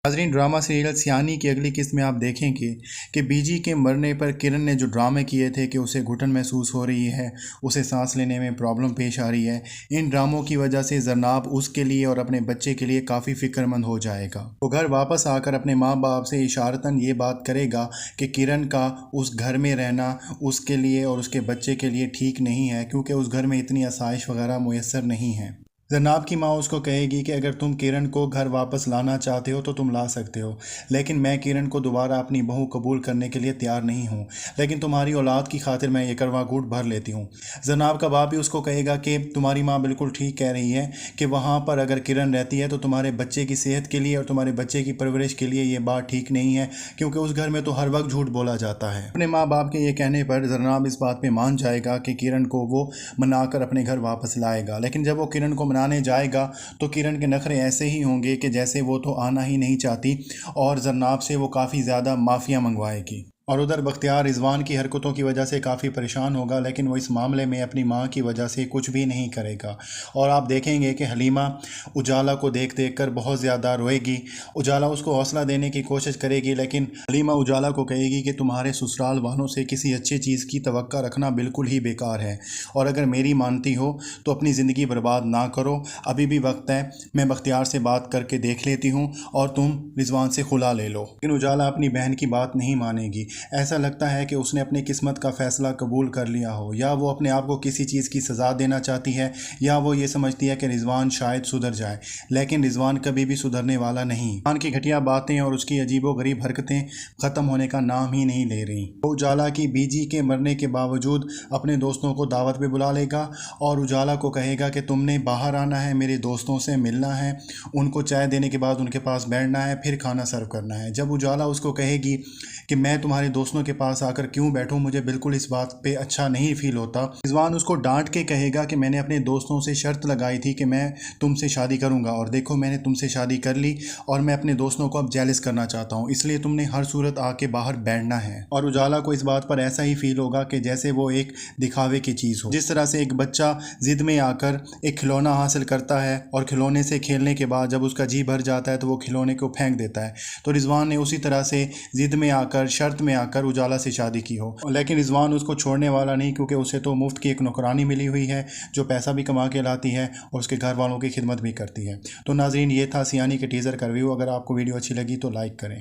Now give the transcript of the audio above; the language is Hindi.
नाज़रीन, ड्रामा सीरियल सियानी की अगली किस्त में आप देखेंगे कि बीजी के मरने पर किरण ने जो ड्रामे किए थे कि उसे घुटन महसूस हो रही है, उसे सांस लेने में प्रॉब्लम पेश आ रही है, इन ड्रामों की वजह से जरनाब उसके लिए और अपने बच्चे के लिए काफ़ी फ़िक्रमंद हो जाएगा। वो घर वापस आकर अपने माँ बाप से इशारतन ये बात करेगा कि किरण का उस घर में रहना उसके लिए और उसके बच्चे के लिए ठीक नहीं है, क्योंकि उस घर में इतनी आसाइश वगैरह मुयस्सर नहीं है। जरनाब की माँ उसको कहेगी कि अगर तुम किरण को घर वापस लाना चाहते हो तो तुम ला सकते हो, लेकिन मैं किरण को दोबारा अपनी बहू कबूल करने के लिए तैयार नहीं हूँ, लेकिन तुम्हारी औलाद की खातिर मैं ये करवा घूट भर लेती हूँ। जरनाब का बाप भी उसको कहेगा कि तुम्हारी माँ बिल्कुल ठीक कह रही है कि वहाँ पर अगर किरण रहती है तो तुम्हारे बच्चे की सेहत के लिए और तुम्हारे बच्चे की परवरिश के लिए ये बात ठीक नहीं है, क्योंकि उस घर में तो हर वक्त झूठ बोला जाता है। अपने माँ बाप के ये कहने पर जरनाब इस बात पर मान जाएगा कि किरण को वो मनाकर अपने घर वापस लाएगा, लेकिन जब वो किरण को मनाने जाएगा तो किरण के नखरे ऐसे ही होंगे कि जैसे वो तो आना ही नहीं चाहती और जरनाब से वो काफ़ी ज़्यादा माफ़िया मंगवाएगी। और उधर बख्तियार रिजवान की हरकतों की वजह से काफ़ी परेशान होगा, लेकिन वो इस मामले में अपनी माँ की वजह से कुछ भी नहीं करेगा। और आप देखेंगे कि हलीमा उजाला को देख देख कर बहुत ज़्यादा रोएगी। उजाला उसको हौसला देने की कोशिश करेगी, लेकिन हलीमा उजाला को कहेगी कि तुम्हारे ससुराल वालों से किसी अच्छी चीज़ की तवक्का रखना बिल्कुल ही बेकार है, और अगर मेरी मानती हो तो अपनी ज़िंदगी बर्बाद ना करो, अभी भी वक्त है, मैं बख्तियार से बात करके देख लेती हूँ और तुम रिजवान से खुला ले लो। लेकिन उजाला अपनी बहन की बात नहीं मानेगी। ऐसा लगता है कि उसने अपनी किस्मत का फ़ैसला कबूल कर लिया हो, या वो अपने आप को किसी चीज़ की सज़ा देना चाहती है, या वो ये समझती है कि रिजवान शायद सुधर जाए, लेकिन रिजवान कभी भी सुधरने वाला नहीं। रिजवान की घटिया बातें और उसकी अजीबोगरीब हरकतें ख़त्म होने का नाम ही नहीं ले रही। वो उजाला की बीजी के मरने के बावजूद अपने दोस्तों को दावत पे बुला लेगा और उजाला को कहेगा कि तुमने बाहर आना है, मेरे दोस्तों से मिलना है, उनको चाय देने के बाद उनके पास बैठना है, फिर खाना सर्व करना है। जब उजाला उसको कहेगी कि मैं तुम्हारे दोस्तों के पास आकर क्यों बैठूं, मुझे बिल्कुल इस बात पे अच्छा नहीं फील होता, रिजवान उसको डांट के कहेगा कि मैंने अपने दोस्तों से शर्त लगाई थी कि मैं तुमसे शादी करूंगा, और देखो मैंने तुमसे शादी कर ली और मैं अपने दोस्तों को अब जेलस करना चाहता हूं, इसलिए तुमने हर सूरत आके बाहर बैठना है। और उजाला को इस बात पर ऐसा ही फील होगा कि जैसे वो एक दिखावे की चीज़ हो। जिस तरह से एक बच्चा जिद में आकर एक खिलौना हासिल करता है और खिलौने से खेलने के बाद जब उसका जी भर जाता है तो वो खिलौने को फेंक देता है, तो रिजवान ने उसी तरह से जिद में आकर, शर्त में आकर उजाला से शादी की हो। लेकिन रिजवान उसको छोड़ने वाला नहीं, क्योंकि उसे तो मुफ्त की एक नौकरानी मिली हुई है जो पैसा भी कमा के लाती है और उसके घर वालों की खिदमत भी करती है। तो नाजरीन, ये था सियानी के टीज़र का रिव्यू। अगर आपको वीडियो अच्छी लगी तो लाइक करें।